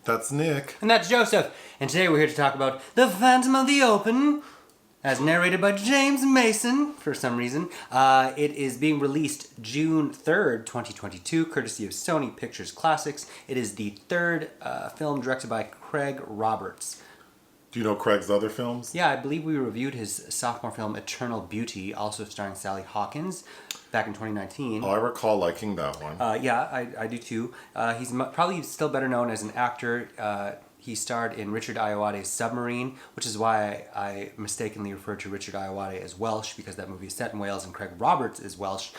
That's Nick. And that's Joseph. And today we're here to talk about The Phantom of the Open, as narrated by James Mason, for some reason. It is being released June 3rd, 2022, courtesy of Sony Pictures Classics. It is the third film directed by Craig Roberts. Do you know Craig's other films? Yeah, I believe we reviewed his sophomore film, Eternal Beauty, also starring Sally Hawkins, back in 2019. Oh, I recall liking that one. Yeah, I do too. He's probably still better known as an actor. He starred in Richard Ayoade's Submarine, which is why I mistakenly referred to Richard Ayoade as Welsh, because that movie is set in Wales and Craig Roberts is Welsh.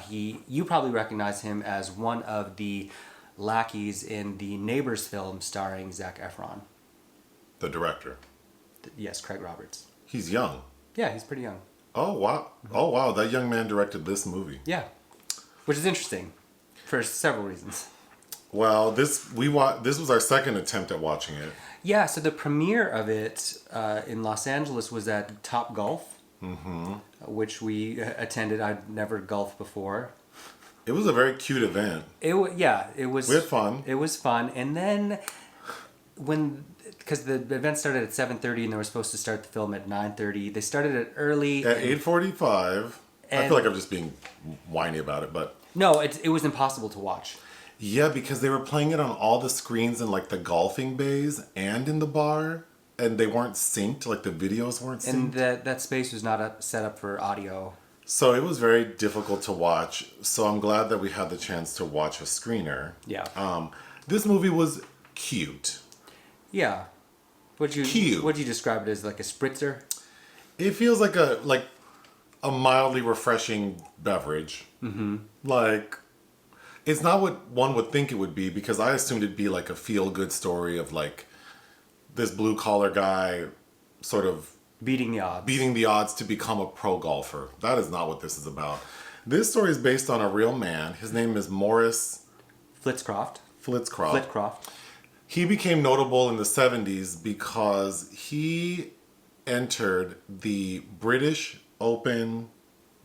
You probably recognize him as one of the lackeys in the Neighbours film starring Zac Efron. The director. Yes, Craig Roberts. He's young. Yeah, he's pretty young. Oh, wow. Oh, wow. That young man directed this movie. Yeah, which is interesting for several reasons. Well, this was our second attempt at watching it. Yeah, so the premiere of it in Los Angeles was at Top Golf, which we attended. I'd never golfed before. It was a very cute event. It was. We had fun. It was fun, and then because the event started at 7:30 and they were supposed to start the film at 9:30, they started it early at 8:45. I feel like I'm just being whiny about it, but no, it was impossible to watch. Yeah, because they were playing it on all the screens in like the golfing bays and in the bar, and they weren't synced. Like the videos weren't synced. And that space was not set up for audio. So it was very difficult to watch. So I'm glad that we had the chance to watch a screener. Yeah. This movie was cute. Yeah. Would you describe it as, like a spritzer? It feels like a mildly refreshing beverage. Mm-hmm. Like, it's not what one would think it would be, because I assumed it'd be like a feel-good story of like this blue-collar guy sort of beating the odds to become a pro golfer. That is not what this is about. This story is based on a real man. His name is Maurice Flitcroft. He became notable in the 70s because he entered the British Open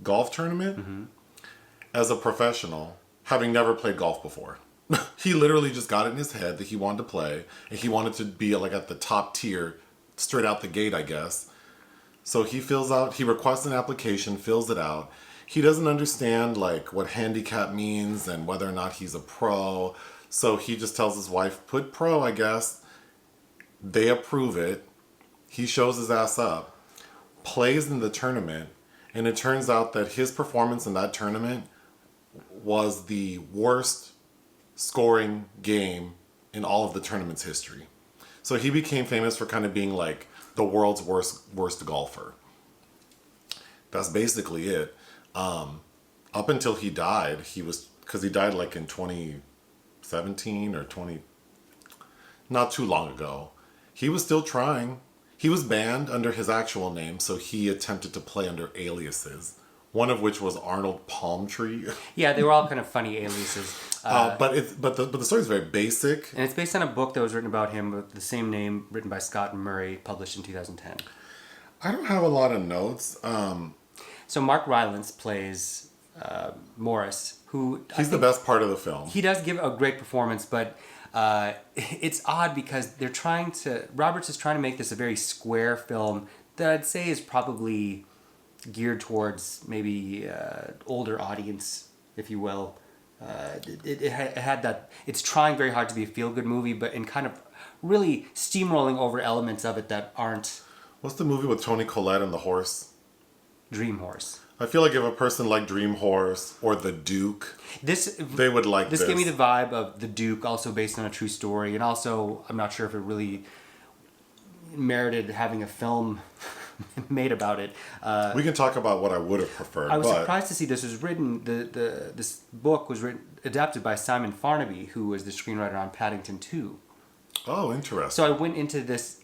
golf tournament as a professional, having never played golf before. He literally just got it in his head that he wanted to play, and he wanted to be like at the top tier straight out the gate, I guess. So he requests an application, fills it out. He doesn't understand like what handicap means and whether or not he's a pro. So he just tells his wife, put pro, I guess. They approve it. He shows his ass up, plays in the tournament, and it turns out that his performance in that tournament was the worst scoring game in all of the tournament's history. So he became famous for kind of being like the world's worst golfer. That's basically it. Up until he died, because he died like in 2017 or not too long ago. He was still trying. He was banned under his actual name, so he attempted to play under aliases. One of which was Arnold Palmtree. Yeah, they were all kind of funny aliases. But the story is very basic. And it's based on a book that was written about him with the same name, written by Scott and Murray, published in 2010. I don't have a lot of notes. So Mark Rylance plays Morris, who... He's the best part of the film. He does give a great performance, but it's odd because Roberts is trying to make this a very square film that I'd say is probably geared towards maybe older audience, if you will. It had that. It's trying very hard to be a feel-good movie, but in kind of really steamrolling over elements of it that aren't. What's the movie with Toni Collette and the horse? Dream Horse. I feel like if a person liked Dream Horse or The Duke, they would like this. This gave me the vibe of The Duke, also based on a true story, and also I'm not sure if it really merited having a film made about it. We can talk about what I would have preferred. I was surprised to see this was written. This book was adapted by Simon Farnaby, who was the screenwriter on Paddington 2. Oh, interesting. So I went into this.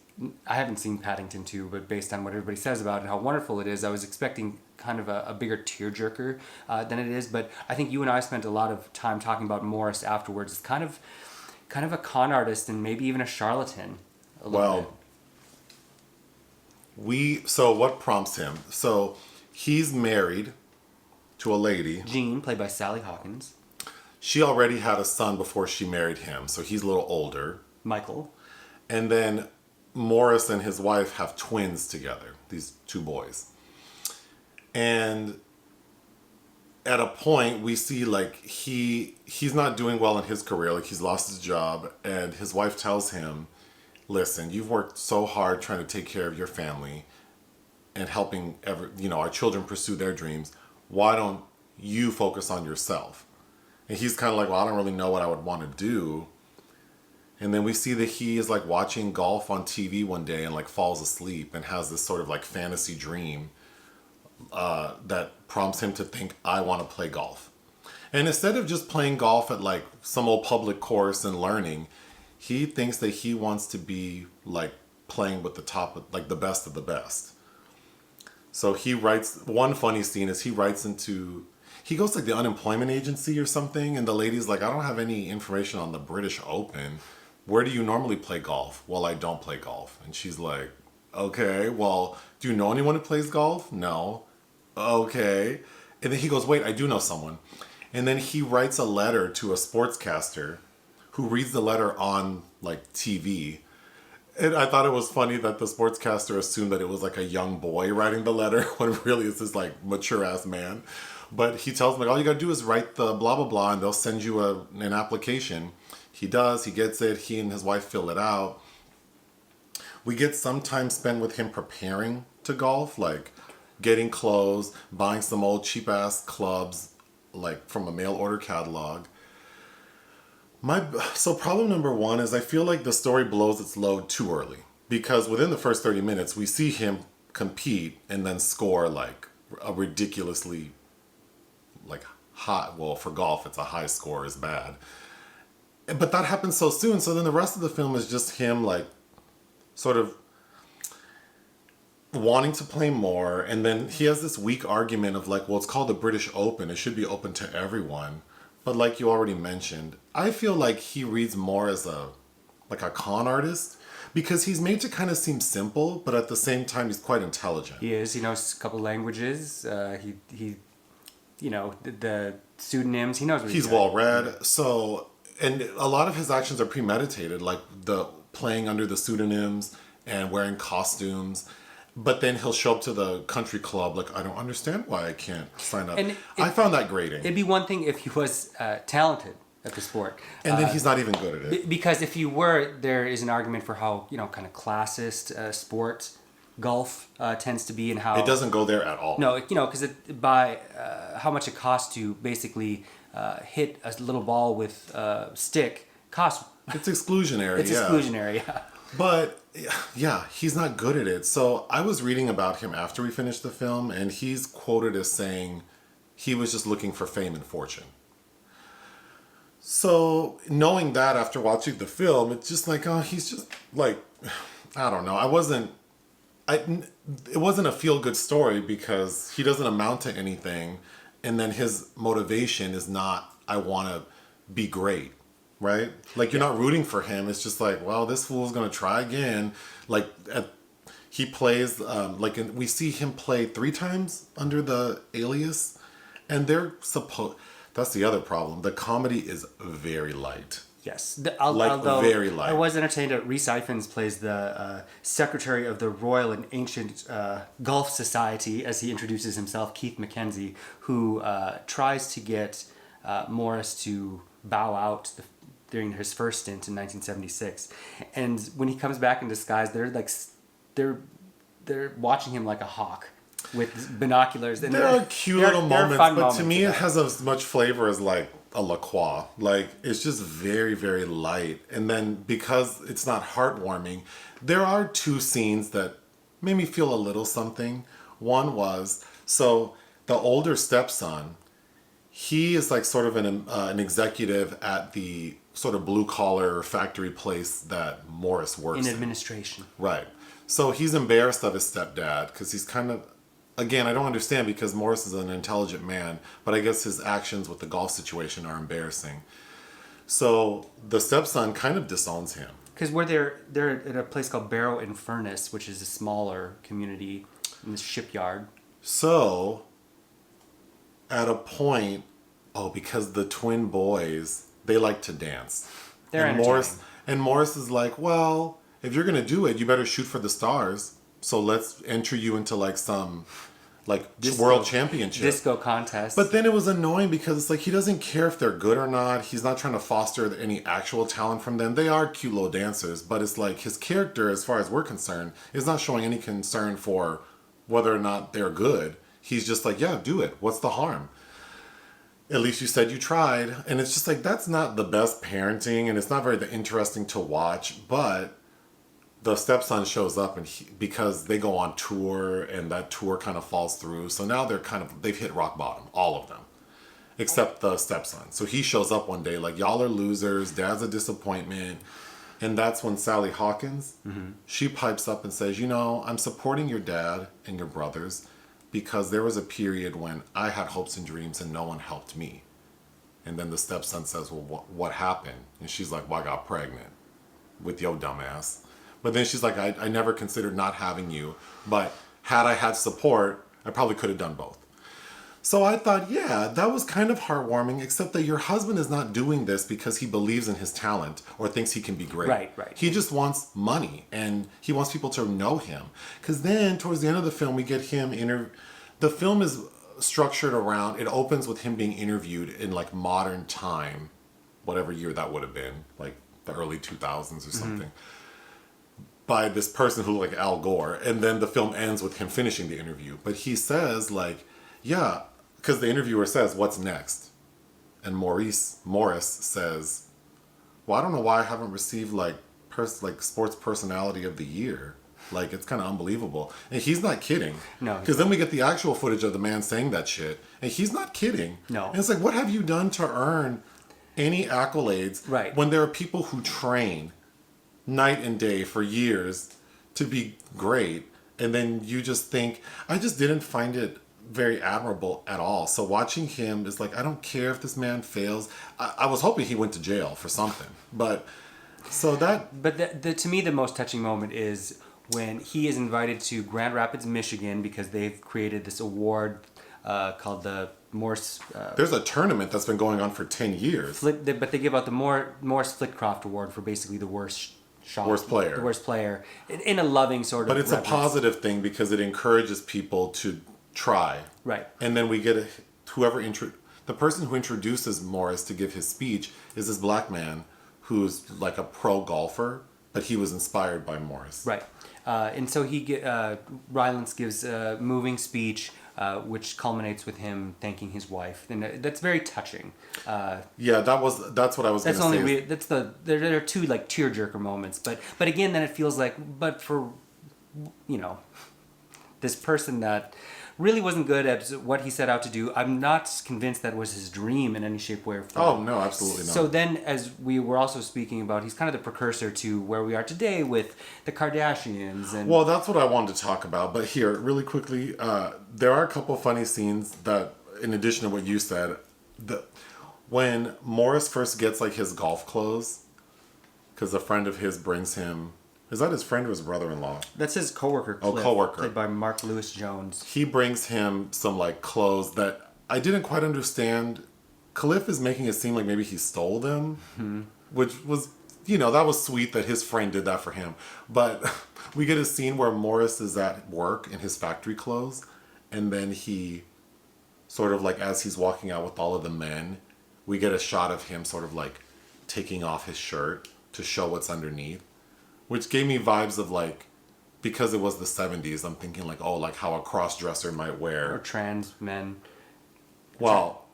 I haven't seen Paddington 2, but based on what everybody says about it and how wonderful it is, I was expecting kind of a bigger tearjerker than it is. But I think you and I spent a lot of time talking about Morris afterwards. It's kind of a con artist and maybe even a charlatan. So what prompts him? So he's married to a lady. Jean, played by Sally Hawkins. She already had a son before she married him, so he's a little older. Michael. And then Maurice and his wife have twins together, these two boys. And at a point we see like he's not doing well in his career, like he's lost his job, and his wife tells him, listen, you've worked so hard trying to take care of your family and helping our children pursue their dreams. Why don't you focus on yourself? And he's kind of like, well, I don't really know what I would want to do. And then we see that he is like watching golf on TV one day and like falls asleep and has this sort of like fantasy dream that prompts him to think, I want to play golf. And instead of just playing golf at like some old public course and learning, he thinks that he wants to be like playing with the top, like the best of the best. So he writes, one funny scene is he goes to like the unemployment agency or something, and the lady's like, I don't have any information on the British Open. Where do you normally play golf? Well, I don't play golf. And she's like, okay, well, do you know anyone who plays golf? No. Okay. And then he goes, wait, I do know someone. And then he writes a letter to a sportscaster who reads the letter on like TV. And I thought it was funny that the sportscaster assumed that it was like a young boy writing the letter when really it's this like mature ass man. But he tells him like, all you gotta do is write the blah, blah, blah, and they'll send you an application. He does, he gets it, he and his wife fill it out. We get some time spent with him preparing to golf, like getting clothes, buying some old cheap ass clubs, like from a mail order catalog. So problem number one is I feel like the story blows its load too early, because within the first 30 minutes, we see him compete and then score like a ridiculously like high, well, for golf, it's a high score is bad. But that happens so soon. So then the rest of the film is just him like sort of wanting to play more. And then he has this weak argument of like, well, it's called the British Open. It should be open to everyone. But like you already mentioned, I feel like he reads more as a con artist, because he's made to kind of seem simple, but at the same time, he's quite intelligent. He is. He knows a couple languages. He the pseudonyms. He knows what he's well read. So, and a lot of his actions are premeditated, like the playing under the pseudonyms and wearing costumes. But then he'll show up to the country club like, I don't understand why I can't sign up. I found that grating. It'd be one thing if he was talented at the sport. And then he's not even good at it. Because if you were, there is an argument for how, kind of classist sport golf tends to be, and how... It doesn't go there at all. No, because by how much it costs to basically hit a little ball with a stick costs... It's exclusionary, It's exclusionary, yeah. But, yeah, he's not good at it. So I was reading about him after we finished the film, and he's quoted as saying he was just looking for fame and fortune. So knowing that after watching the film, it's just like, oh, he's just like, I don't know. It wasn't a feel-good story because he doesn't amount to anything. And then his motivation is not, I want to be great, right? Like, you're not rooting for him. It's just like, well, this fool's going to try again. Like, he plays, we see him play 3 times under the alias. And that's the other problem. The comedy is very light. Yes. Although very light. I was entertained that Rhys Ifans plays the secretary of the Royal and Ancient Golf Society, as he introduces himself, Keith Mackenzie, who tries to get Maurice to bow out during his first stint in 1976. And when he comes back in disguise, they're watching him like a hawk with binoculars. And there are cute little moments, but to me it has as much flavor as like a La Croix. Like, it's just very, very light. And then because it's not heartwarming, there are 2 scenes that made me feel a little something. One was, so the older stepson, he is like sort of an executive at the sort of blue collar factory place that Maurice works in. Administration. Right. So he's embarrassed of his stepdad because he's kind of, again, I don't understand because Maurice is an intelligent man, but I guess his actions with the golf situation are embarrassing. So the stepson kind of disowns him. Because they're at a place called Barrow and Furnace, which is a smaller community in the shipyard. So at a point, because the twin boys, they like to dance. They're and And Maurice is like, well, if you're going to do it, you better shoot for the stars. So let's enter you into like some like world championship. Disco contest. But then it was annoying because it's like he doesn't care if they're good or not. He's not trying to foster any actual talent from them. They are cute little dancers, but it's like his character, as far as we're concerned, is not showing any concern for whether or not they're good. He's just like, yeah, do it. What's the harm? At least you said you tried. And it's just like, that's not the best parenting, and it's not very interesting to watch. But the stepson shows up, and because they go on tour, and that tour kind of falls through. So now they've hit rock bottom, all of them, except the stepson. So he shows up one day like, y'all are losers, dad's a disappointment. And that's when Sally Hawkins, she pipes up and says, I'm supporting your dad and your brothers because there was a period when I had hopes and dreams and no one helped me. And then the stepson says, well, what happened? And she's like, well, I got pregnant with your dumbass. But then she's like, I never considered not having you. But had I had support, I probably could have done both. So I thought, yeah, that was kind of heartwarming, except that your husband is not doing this because he believes in his talent or thinks he can be great. Right. He just wants money, and he wants people to know him. Because then, towards the end of the film, we get him the film is structured around, it opens with him being interviewed in like modern time, whatever year that would have been, like the early 2000s or something, by this person who like Al Gore. And then the film ends with him finishing the interview. But he says like, yeah, because the interviewer says, what's next? And Morris says, well, I don't know why I haven't received like sports personality of the year. Like, it's kind of unbelievable. And he's not kidding. No. Because then we get the actual footage of the man saying that shit. And he's not kidding. No. And it's like, what have you done to earn any accolades? Right. When there are people who train night and day for years to be great. And then you just think, I just didn't find it very admirable at all. So watching him is like, I don't care if this man fails. I was hoping he went to jail for something. But to me, the most touching moment is when he is invited to Grand Rapids, Michigan, because they've created this award called the Maurice... There's a tournament that's been going on for 10 years. But they give out the Maurice Flitcroft Award for basically the worst shot. Worst player. The worst player. In a loving sort of... But it's reference. A positive thing because it encourages people to try. Right. And then we get the person who introduces Maurice to give his speech is this black man who's like a pro golfer, but he was inspired by Maurice. Right. And so Rylance gives a moving speech, which culminates with him thanking his wife, and that's very touching. Yeah, that's what I was going to say. There are two like tearjerker moments, but again, then it feels like, but for this person that really wasn't good at what he set out to do. I'm not convinced that was his dream in any shape, way, or form. Oh, no, absolutely not. So then, as we were also speaking about, he's kind of the precursor to where we are today with the Kardashians. Well, that's what I wanted to talk about. But here, really quickly, there are a couple funny scenes that, in addition to what you said, when Maurice first gets like his golf clothes, because a friend of his brings him... Is that his friend or his brother-in-law? That's his coworker, Cliff, coworker. played by Mark Lewis Jones. He brings him some like clothes that I didn't quite understand. Cliff is making it seem like maybe he stole them, which was, that was sweet that his friend did that for him. But we get a scene where Maurice is at work in his factory clothes, and then he sort of like, as he's walking out with all of the men, we get a shot of him sort of like taking off his shirt to show what's underneath. Which gave me vibes of like, because it was the 70s, I'm thinking like, oh, like how a cross-dresser might wear. Or trans men. Well,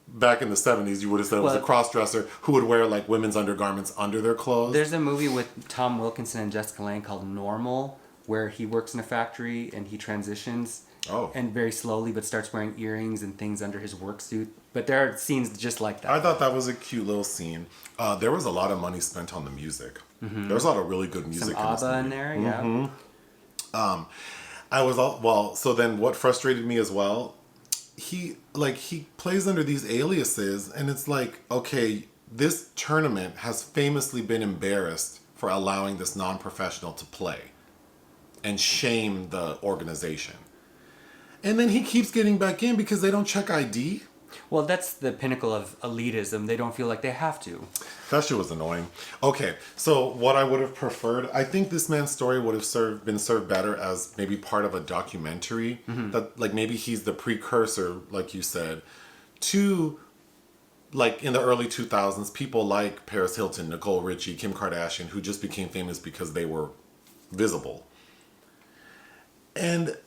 back in the 70s, you would have said it was a cross-dresser who would wear like women's undergarments under their clothes. There's a movie with Tom Wilkinson and Jessica Lange called Normal, where he works in a factory and he transitions. Oh. And very slowly, but starts wearing earrings and things under his work suit. But there are scenes just like that. I thought that was a cute little scene. There was a lot of money spent on the music. Mm-hmm. There was a lot of really good music. Some ABBA in there, yeah. Mm-hmm. So then what frustrated me as well, he plays under these aliases, and it's like, okay, this tournament has famously been embarrassed for allowing this non-professional to play and shame the organization. And then he keeps getting back in because they don't check ID. Well, that's the pinnacle of elitism. They don't feel like they have to. That shit was annoying. Okay, so what I would have preferred, I think this man's story would have been served better as maybe part of a documentary. That, like, maybe he's the precursor, like you said, to, like, in the early 2000s, people like Paris Hilton, Nicole Richie, Kim Kardashian, who just became famous because they were visible. And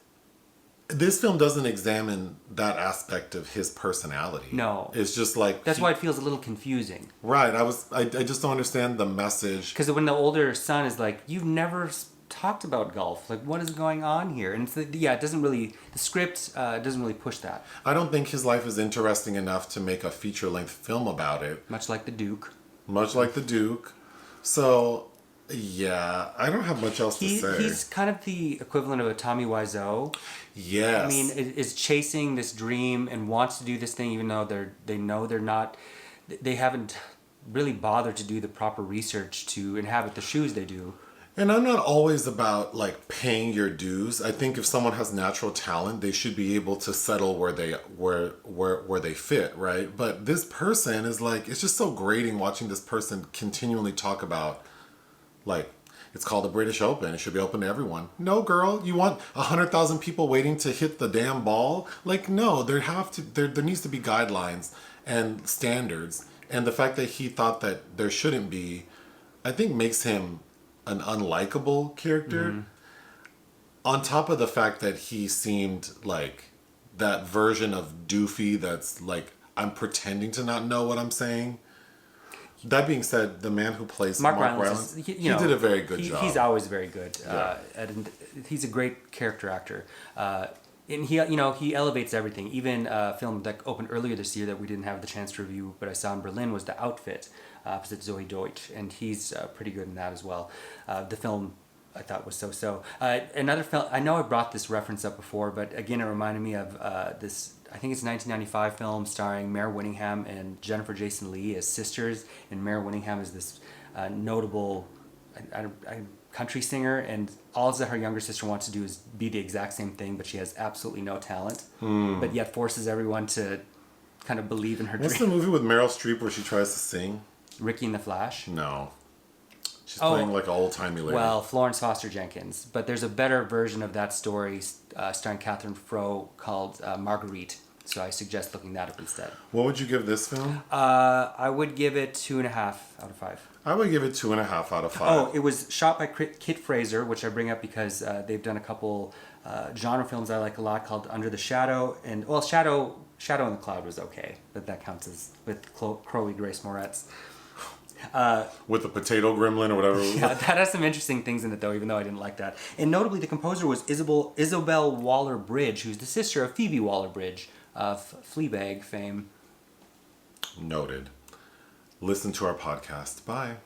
this film doesn't examine that aspect of his personality. No. It's just like... That's why it feels a little confusing. Right. I just don't understand the message. Because when the older son is like, you've never talked about golf. Like, what is going on here? And it's it doesn't really... The script doesn't really push that. I don't think his life is interesting enough to make a feature-length film about it. Much like the Duke. So... Yeah, I don't have much else to say. He's kind of the equivalent of a Tommy Wiseau. Yes. I mean, is chasing this dream and wants to do this thing even though they know they're not... They haven't really bothered to do the proper research to inhabit the shoes they do. And I'm not always about, like, paying your dues. I think if someone has natural talent, they should be able to settle where they fit, right? But this person is like... It's just so grating watching this person continually talk about... Like, it's called the British Open. It should be open to everyone. No, girl. You want 100,000 people waiting to hit the damn ball? Like, no. There needs to be guidelines and standards. And the fact that he thought that there shouldn't be, I think makes him an unlikable character. Mm-hmm. On top of the fact that he seemed like that version of doofy that's like, I'm pretending to not know what I'm saying. That being said, the man who plays Mark Rylance, he did a very good job. He's always very good. Yeah. And he's a great character actor. And he elevates everything. Even a film that opened earlier this year that we didn't have the chance to review, but I saw in Berlin, was The Outfit, opposite Zoe Deutsch. And he's pretty good in that as well. The film, I thought, was so-so. Another film, I know I brought this reference up before, but again, it reminded me of this... I think it's a 1995 film starring Mare Winningham and Jennifer Jason Leigh as sisters. And Mare Winningham is this notable country singer, and all that her younger sister wants to do is be the exact same thing, but she has absolutely no talent. But yet forces everyone to kind of believe in her What's dream. the movie with Meryl Streep where she tries to sing? Ricky and the Flash? No. She's playing like an old-timey lady. Well, Florence Foster Jenkins. But there's a better version of that story starring Catherine Fro called Marguerite. So I suggest looking that up instead. What would you give this film? I would give it 2.5 out of 5. I would give it 2.5 out of 5. Oh, it was shot by Kit Fraser, which I bring up because they've done a couple genre films I like a lot called Under the Shadow. And, well, Shadow in the Cloud was okay, but that counts as with Chloe Grace Moretz. With the potato gremlin or whatever. Yeah, that has some interesting things in it, though, even though I didn't like that. And notably, the composer was Isabel Waller-Bridge, who's the sister of Phoebe Waller-Bridge of Fleabag fame. Noted. Listen to our podcast. Bye.